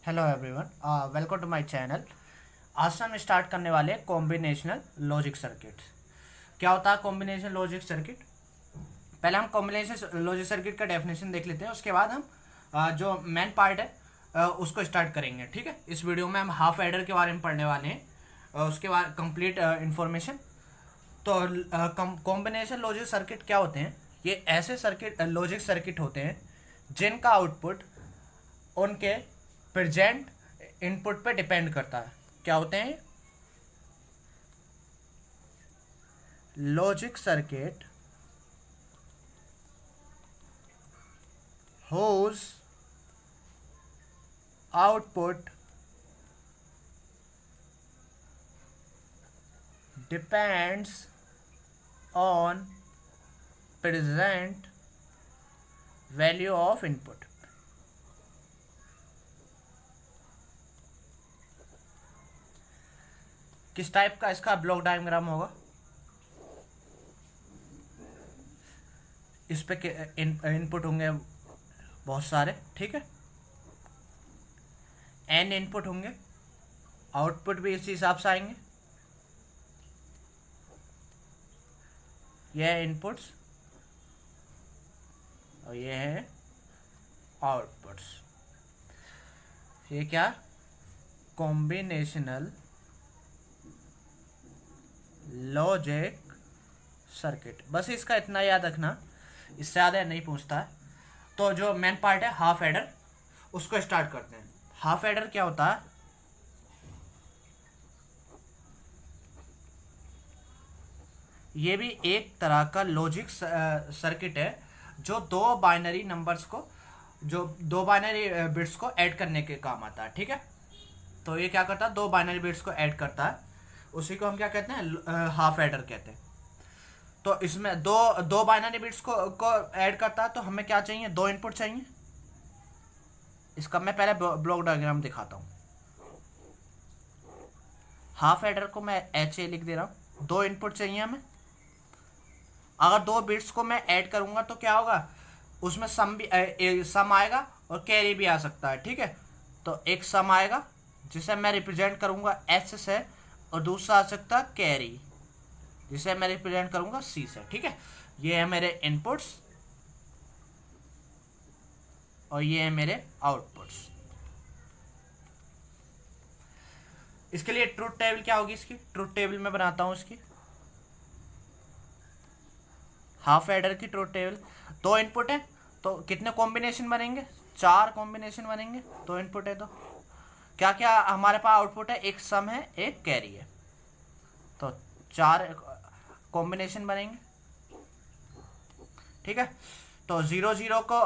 Hello everyone, welcome to my channel. आज से हम स्टार्ट करने वाले हैं कॉम्बिनेशनल लॉजिक सर्किट। क्या होता है कॉम्बिनेशन लॉजिक सर्किट? पहले हम कॉम्बिनेशन लॉजिक सर्किट का डेफिनेशन देख लेते हैं, उसके बाद हम जो मेन पार्ट है उसको स्टार्ट करेंगे। ठीक है, इस वीडियो में हम हाफ एडर के बारे में पढ़ने वाले हैं, उसके बाद कंप्लीट इन्फॉर्मेशन। तो कॉम्बिनेशन लॉजिक सर्किट क्या होते हैं? ये ऐसे सर्किट लॉजिक सर्किट होते हैं जिनका आउटपुट उनके प्रेजेंट इनपुट पे डिपेंड करता है। क्या होते हैं? Logic circuit whose output depends on present value of input। किस टाइप का इसका ब्लॉक डायग्राम होगा? इस पे इनपुट होंगे बहुत सारे, ठीक है, एन इनपुट होंगे, आउटपुट भी इसी हिसाब से आएंगे। यह है इनपुट्स और ये है आउटपुट्स। ये क्या? Combinational logic circuit. बस इसका इतना याद रखना, इससे ज़्यादा नहीं पूछता है। तो जो मेन पार्ट है हाफ एडर, उसको स्टार्ट करते हैं। हाफ एडर क्या होता है? ये भी एक तरह का लॉजिक सर्किट है जो दो बाइनरी नंबर्स को, जो दो बाइनरी बिट्स को ऐड करने के काम आता है। ठीक है, तो ये क्या करता है? दो बाइनरी बिट्स को ऐड करता है, उसी को हम क्या कहते हैं? हाफ एडर कहते हैं। तो इसमें दो बाइनरी बिट्स को ऐड करता है, तो हमें क्या चाहिए? दो इनपुट चाहिए। इसका मैं पहले ब्लॉक डायग्राम दिखाता हूँ। हाफ एडर को मैं एच ए लिख दे रहा हूँ। दो इनपुट चाहिए हमें। अगर दो बिट्स को मैं ऐड करूंगा तो क्या होगा? उसमें सम आएगा और कैरी भी आ सकता है। ठीक है, तो एक सम आएगा जिसे मैं रिप्रेजेंट करूंगा एच से, और दूसरा आ सकता है कैरी जिसे मैं रिप्रेजेंट करूंगा सी से। ठीक है, ये है मेरे इनपुट्स और ये है मेरे आउटपुट्स। इसके लिए ट्रूथ टेबल क्या होगी? इसकी ट्रूथ टेबल मैं बनाता हूं। इसकी हाफ एडर की ट्रूथ टेबल। दो इनपुट है तो कितने कॉम्बिनेशन बनेंगे? चार कॉम्बिनेशन बनेंगे। दो इनपुट है तो क्या क्या हमारे पास आउटपुट है? एक सम है, एक कैरी है, तो चार कॉम्बिनेशन बनेंगे। ठीक है, तो 0 0 को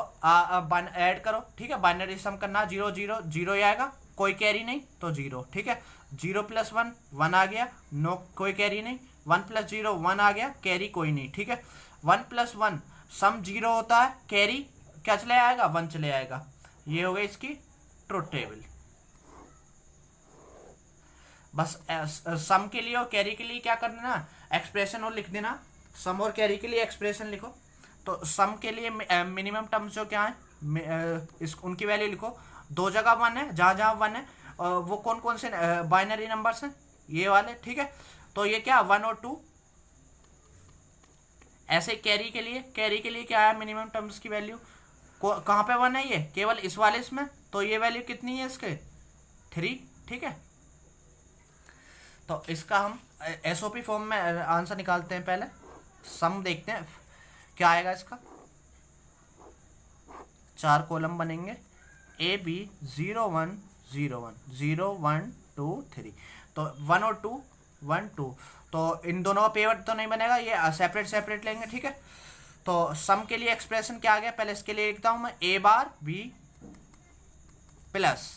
ऐड करो। ठीक है, बाइनरी सम करना। 0 0 0 ही आएगा, कोई कैरी नहीं तो 0। ठीक है, 0 + 1 1 आ गया, नो कोई कैरी नहीं। 1 + 0 1 आ गया, कैरी कोई नहीं। ठीक है, 1 + 1 सम 0 होता है, कैरी क्या चले आएगा? 1 चले आएगा। ये हो गई इसकी ट्रूथ टेबल। बस सम के लिए और कैरी के लिए क्या करना ना, एक्सप्रेशन और लिख देना। सम और कैरी के लिए एक्सप्रेशन लिखो। तो सम के लिए मिनिमम टर्म्स जो क्या है, उनकी वैल्यू लिखो। दो जगह 1 है, जहाँ जहाँ 1 है, वो कौन कौन से बाइनरी नंबर्स हैं? ये वाले। ठीक है, तो ये क्या 1 और 2। ऐसे कैरी के लिए क्या है मिनिमम टर्म्स की वैल्यू? कहाँ पे 1 है? ये केवल इस वाले इसमें, तो ये वैल्यू कितनी है इसके? 3। ठीक है, तो इसका हम एसओपी फॉर्म में आंसर निकालते हैं। पहले सम देखते हैं क्या आएगा इसका। चार कॉलम बनेंगे, ए बी 0 1 0 1 0 1 2 3। तो 1 और 2 1 2, तो इन दोनों का पेवर तो नहीं बनेगा, ये सेपरेट सेपरेट लेंगे। ठीक है, तो सम के लिए एक्सप्रेशन क्या आ गया? पहले इसके लिए लिखता हूं मैं ए बार बी प्लस,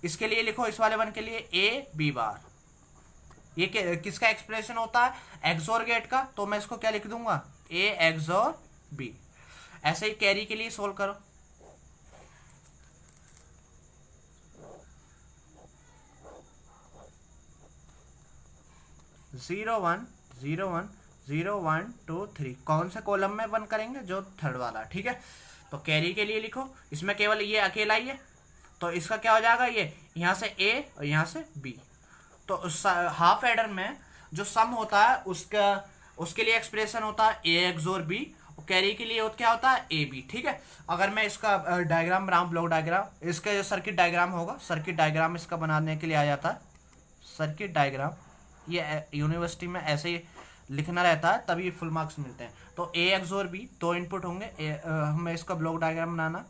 इसके लिए लिखो इस वाले 1 के लिए ए बी बार। ये किसका एक्सप्रेशन होता है? एक्सोर गेट का। तो मैं इसको क्या लिख दूंगा? ए एक्सोर बी। ऐसे ही कैरी के लिए सोल्व करो। 0 1 0 1 0 1 2 3 कौन से कॉलम में 1 करेंगे? जो थर्ड वाला। ठीक है, तो कैरी के लिए लिखो, इसमें केवल ये अकेला ही है, तो इसका क्या हो जाएगा, ये यहाँ से ए और यहाँ से बी। तो हाफ एडर में जो सम होता है उसके लिए एक्सप्रेशन होता है ए एक्स बी, और कैरी के लिए क्या होता है ए बी। ठीक है, अगर मैं इसका डायग्राम बनाऊँ, ब्लॉक डायग्राम, इसका जो सर्किट डायग्राम होगा, सर्किट डायग्राम इसका बनाने के लिए आ जाता है सर्किट डायग्राम। ये यूनिवर्सिटी में ऐसे ही लिखना रहता है, तभी फुल मार्क्स मिलते हैं। तो ए एक्स और बी दो इनपुट होंगे, हमें इसका ब्लॉक डायग्राम बनाना।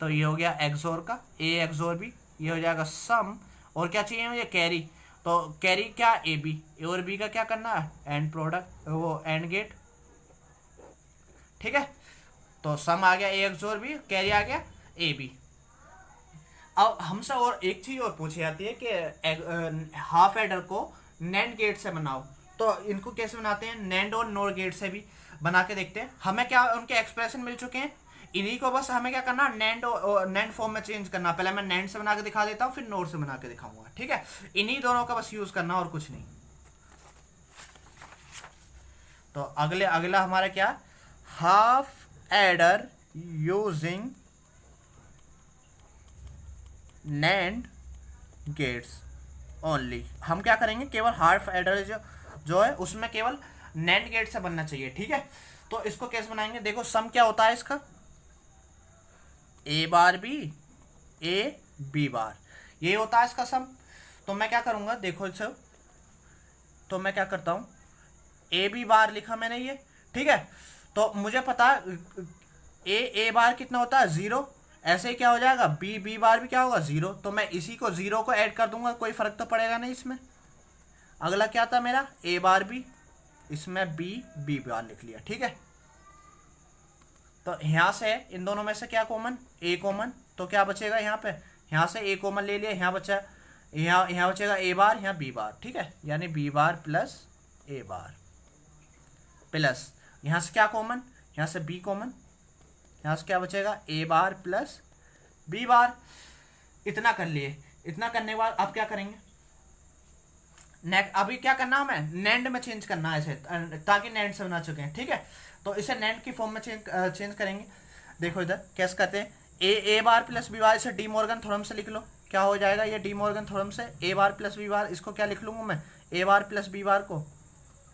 तो ये हो गया एक्स और का, ए एक्स और बी, ये हो जाएगा सम, और क्या चाहिए मुझे, कैरी। तो कैरी क्या, ए बी, ए और बी का क्या करना है, एंड प्रोडक्ट, वो एंड गेट। ठीक है, तो सम आ गया ए एक्स और बी, कैरी आ गया ए बी। अब हमसे और एक चीज और पूछी जाती है कि हाफ एडर को नैंड गेट से बनाओ। तो इनको कैसे बनाते हैं, नैंड और नोर गेट से भी बना के देखते हैं। हमें क्या उनके एक्सप्रेशन मिल चुके हैं, इन्हीं को बस हमें क्या करना, नैंड और नैंड फॉर्म में चेंज करना। पहले मैं नैंड से बना के दिखा देता हूँ, फिर नोर से बना के दिखाऊंगा। ठीक है, इन्हीं दोनों का बस यूज करना और कुछ नहीं। तो अगला हमारा क्या, half adder using NAND gates only. हम क्या करेंगे, केवल हाफ एडर जो है उसमें केवल नैंड गेट से बनना चाहिए। ठीक है, तो इसको कैसे बनाएंगे, देखो सम क्या होता है इसका, ए बार बी, ए बी बार, ये होता है इसका सम। तो मैं क्या करूंगा, देखो इसे, तो मैं क्या करता हूं, ए बी बार लिखा मैंने ये। ठीक है, तो मुझे पता है ए बार कितना होता है, 0। ऐसे ही क्या हो जाएगा, बी बी बार भी क्या होगा, 0। तो मैं इसी को 0 को ऐड कर दूंगा, कोई फर्क तो पड़ेगा नहीं इसमें। अगला क्या था मेरा, ए बार बी, इसमें बी बी बार लिख लिया। ठीक है, तो यहां से इन दोनों में से क्या कॉमन, ए कॉमन, तो क्या बचेगा यहाँ पे, यहाँ से ए कॉमन ले लिया, यहाँ बचा, यहाँ बचेगा ए बार, यहाँ बी बार। ठीक है, यानी बी बार प्लस ए बार, प्लस यहाँ से क्या कॉमन, यहाँ से बी कॉमन, यहाँ से क्या बचेगा, ए बार प्लस बी बार। इतना कर लिए, इतना करने के बाद अब क्या करेंगे, अभी क्या करना हमें, नैंड में चेंज करना है इसे, ताकि नैंड से बना चुके हैं। ठीक है, तो इसे नैंड की फॉर्म में चेंज करेंगे। देखो इधर कैसे करते हैं, ए बार प्लस बी बार, इसे डी मॉर्गन थ्योरम से लिख लो। क्या हो जाएगा ये, डी मॉर्गन थ्योरम से ए बार प्लस बी बार, इसको क्या लिख लूंगा मैं, ए बार प्लस बी बार को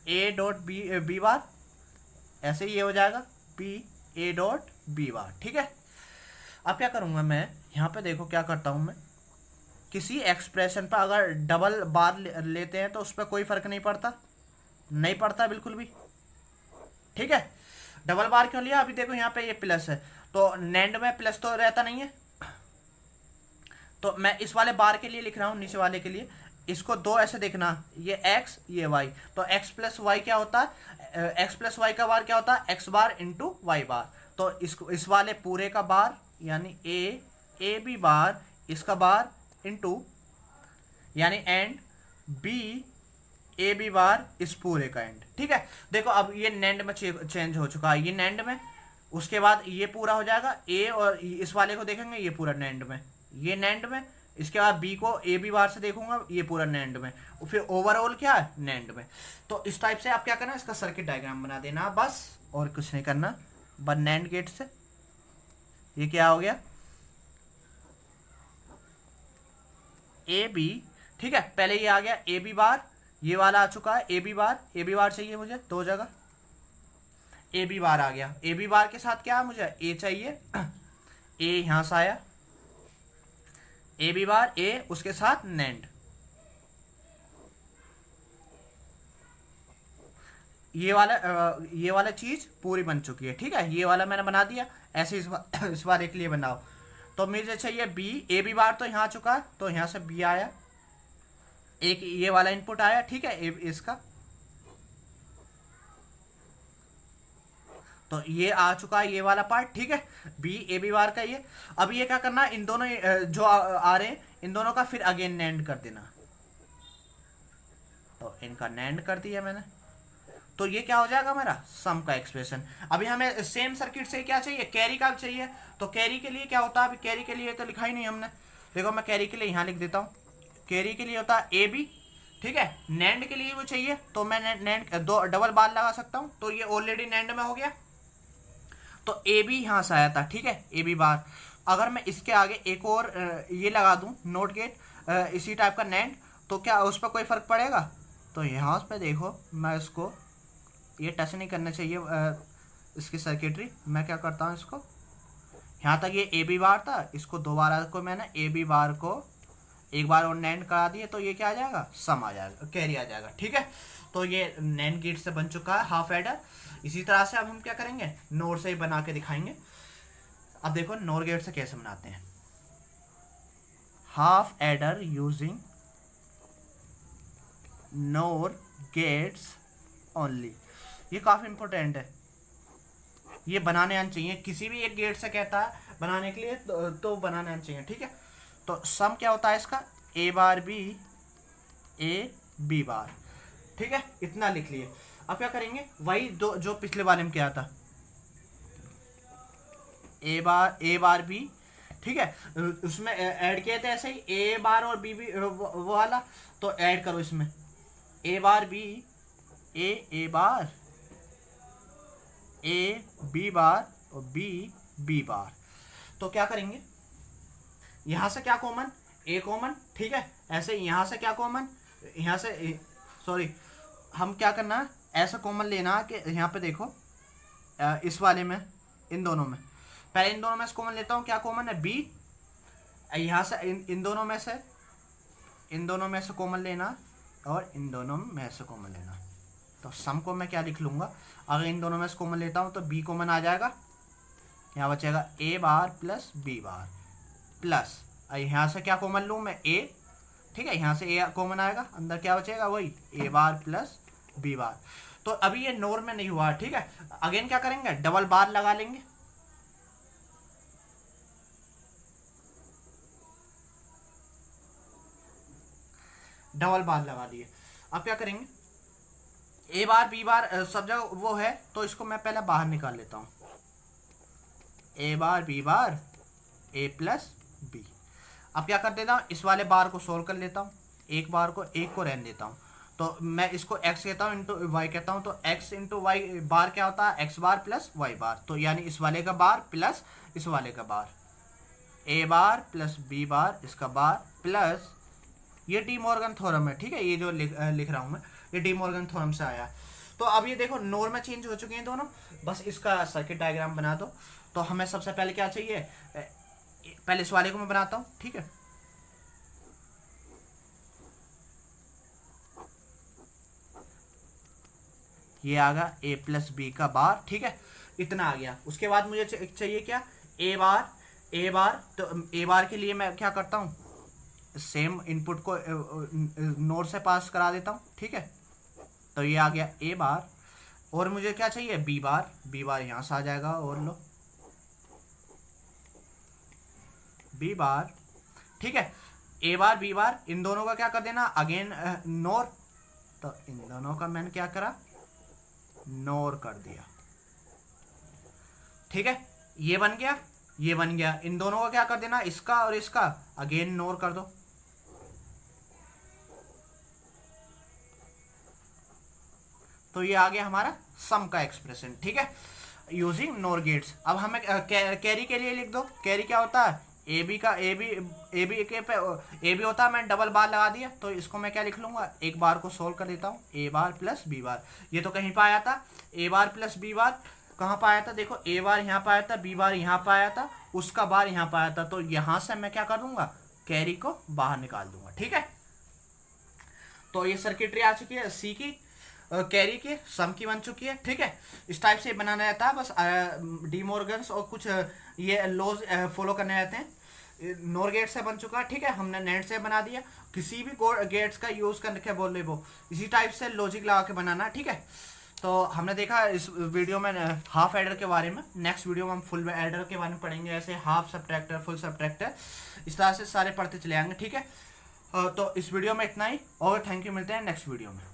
ए डॉट बी बार, ऐसे ही ये हो जाएगा B A dot B bar. ठीक है, अब क्या करूंगा मैं, यहाँ पे देखो क्या करता हूँ मैं, किसी एक्सप्रेशन पर अगर डबल बार लेते हैं तो उस पर कोई फर्क नहीं पड़ता, नहीं पड़ता बिल्कुल भी। ठीक है, डबल बार क्यों लिया, अभी देखो यहाँ पे ये प्लस है, तो नैंड में प्लस तो रहता नहीं है। तो मैं इस वाले बार के लिए लिख रहा हूँ, नीचे वाले के लिए, इसको दो ऐसे देखना, ये x ये y। तो x प्लस वाई क्या होता है, x प्लस वाई का बार क्या होता है, x बार इंटू वाई बार। तो इस वाले पूरे का बार यानी ए बी बार, इसका बार इंटू यानी and B A B bar, इस पूरे का एंड। ठीक है, देखो अब ये नैंड में चेंज हो चुका है, ये नैंड में, उसके बाद ये पूरा हो जाएगा ए, और इस वाले को देखेंगे ये पूरा नैंड में, ये नैंड में, इसके बाद बी को ए बी बार से देखूंगा, ये पूरा नैंड में, और फिर ओवरऑल क्या है, नैंड में। तो इस टाइप से आप क्या करना, इसका सर्किट डायग्राम बना देना बस, और कुछ नहीं करना, बस नैंड गेट से। ये क्या हो गया, ए बी। ठीक है, पहले ये आ गया ए बी बार, ये वाला आ चुका है ए बी बार चाहिए मुझे दो जगह, ए बी बार आ गया। ए बी बार के साथ क्या है, मुझे ए चाहिए, ए यहां से आया, ए बी बार ए, उसके साथ नैंड, ये वाला चीज पूरी बन चुकी है। ठीक है, ये वाला मैंने बना दिया, ऐसे इस बार एक लिए बनाओ। तो मुझे चाहिए बी, ए बी बार तो यहाँ आ चुका है, तो यहाँ से बी आया, एक ये वाला इनपुट आया। ठीक है, इसका तो ये आ चुका है ये वाला पार्ट। ठीक है, बी ए बी बार का ये। अब ये क्या करना, इन दोनों जो आ रहे हैं, इन दोनों का फिर अगेन नैंड कर देना। तो इनका नैंड कर दिया मैंने, तो ये क्या हो जाएगा मेरा सम का एक्सप्रेशन। अभी हमें सेम सर्किट से क्या चाहिए, कैरी का चाहिए। तो कैरी के लिए क्या होता है, अभी कैरी के लिए तो लिखा ही नहीं हमने, देखो मैं कैरी के लिए यहाँ लिख देता हूँ। कैरी के लिए होता है ए बी। ठीक है, नैंड के लिए वो चाहिए तो मैं नैंड दो डबल बार लगा सकता हूँ, तो ये ऑलरेडी नैंड में हो गया। तो ए बी यहाँ से आया था। ठीक है, ए बी बार। अगर मैं इसके आगे एक और ये लगा दूं नोट गेट इसी टाइप का नैंड, तो क्या उस पर कोई फ़र्क पड़ेगा? तो यहाँ पे देखो मैं इसको ये टच नहीं करना चाहिए इसकी सर्किटरी। मैं क्या करता हूँ, इसको यहाँ तक ये ए बी बार था, इसको दोबारा को मैंने ए बी बार को एक बार और नैंड करा दिए, तो ये क्या आ जाएगा, सम आ जाएगा, कैरी आ जाएगा। ठीक है, तो ये नैंड गेट से बन चुका है हाफ एडर। इसी तरह से अब हम क्या करेंगे, नोर से ही बना के दिखाएंगे। अब देखो नोर गेट से कैसे बनाते हैं, हाफ एडर यूजिंग नोर गेट्स ओनली। ये काफ़ी इंपॉर्टेंट है, ये बनाने आना चाहिए। किसी भी एक गेट से कहता है बनाने के लिए तो बनाने आना चाहिए। ठीक है, तो सम क्या होता है इसका, ए बार बी ए बी बार। ठीक है, इतना लिख लिए। अब क्या करेंगे, वही दो जो पिछले वाले में किया था, ए बार बी। ठीक है, उसमें ऐड किए थे ऐसे ही ए बार और बी वो वाला, तो ऐड करो इसमें ए बार बी ए बार ए बी बार और बी बार। तो क्या करेंगे, यहाँ से क्या कॉमन, ए कॉमन। ठीक है, ऐसे यहाँ से क्या कॉमन, यहाँ से सॉरी हम क्या करना है, ऐसा कॉमन लेना कि यहाँ पे देखो इस वाले में, इन दोनों में, पहले इन दोनों में से कॉमन लेता हूँ। क्या कॉमन है, बी। यहाँ से इन दोनों में से कॉमन लेना और इन दोनों में से कॉमन लेना। तो सम को मैं क्या लिख लूँगा, अगर इन दोनों में से कॉमन लेता हूँ तो बी कॉमन आ जाएगा, यहाँ बचेगा ए बार प्लस बी बार प्लस यहाँ से क्या कॉमन लूँ मैं, ए। ठीक है, यहाँ से ए कॉमन आएगा, अंदर क्या बचेगा, वही ए बार प्लस बी बार। तो अभी ये नोर में नहीं हुआ। ठीक है, अगेन क्या करेंगे, डबल बार लगा लेंगे। डबल बार लगा दिए। अब क्या करेंगे, ए बार बी बार सब जगह वो है, तो इसको मैं पहले बाहर निकाल लेता हूँ। ए बार बी बार ए प्लस बी। अब क्या कर देता हूँ, इस वाले बार को सोल्व कर लेता हूँ, एक को रहने देता हूँ। तो मैं इसको x कहता हूँ इंटू वाई कहता हूँ, तो x इंटू वाई बार क्या होता है, x बार प्लस y बार। तो यानी इस वाले का बार प्लस इस वाले का बार, a बार प्लस b बार इसका बार प्लस ये डी मॉर्गन थ्योरम है। ठीक है, ये जो लिख रहा हूँ मैं, ये डी मॉर्गन थ्योरम से आया है। तो अब ये देखो नोर में चेंज हो चुके हैं दोनों, बस इसका सर्किट डायग्राम बना दो। तो हमें सबसे पहले क्या चाहिए, पहले इस वाले को मैं बनाता हूँ। ठीक है, ये आ गया ए प्लस बी का बार। ठीक है, इतना आ गया। उसके बाद मुझे चाहिए क्या, ए बार। तो ए बार के लिए मैं क्या करता हूँ, सेम इनपुट को नोड से पास करा देता हूँ। ठीक है, तो ये आ गया ए बार। और मुझे क्या चाहिए, बी बार यहाँ से आ जाएगा, और लो बी बार। ठीक है, ए बार बी बार, इन दोनों का क्या कर देना, अगेन नोर। तो इन दोनों का मैंने क्या करा, नोर कर दिया। ठीक है, ये बन गया। इन दोनों का क्या कर देना, इसका और इसका अगेन नोर कर दो। तो ये आ गया हमारा सम का एक्सप्रेशन। ठीक है, यूजिंग नोर गेट्स। अब हमें कैरी के लिए लिख दो। कैरी क्या होता है, ए बी के पे ए बी होता है, मैंने डबल बार लगा दिया। तो इसको मैं क्या लिख लूंगा, एक बार को सोल्व कर देता हूँ, ए बार प्लस बी बार। ये तो कहीं पर आया था, ए बार प्लस बी बार कहाँ पर आया था, देखो ए बार यहाँ पर आया था, बी बार यहाँ पर आया था, उसका बार यहाँ पर आया था। तो यहाँ से मैं क्या कर दूंगा, कैरी को बाहर निकाल दूंगा। ठीक है, तो ये सर्किटरी आ चुकी है सी की, कैरी की, सम की बन चुकी है। ठीक है, इस टाइप से बनाना रहता है, बस डी मॉर्गन्स और कुछ ये लॉज फॉलो करने रहते हैं। नोर गेट से बन चुका है। ठीक है, हमने नेट से बना दिया। किसी भी गेट्स का यूज़ करके बोल रहे वो इसी टाइप से लॉजिक लगा के बनाना। ठीक है, तो हमने देखा इस वीडियो में हाफ एडर के बारे में। नेक्स्ट वीडियो में हम फुल एडर के बारे में पढ़ेंगे, ऐसे हाफ सब्ट्रैक्टर, फुल सब्ट्रैक्टर, इस तरह से सारे पढ़ते चले आएंगे। ठीक है, तो इस वीडियो में इतना ही, और थैंक यू, मिलते हैं नेक्स्ट वीडियो में।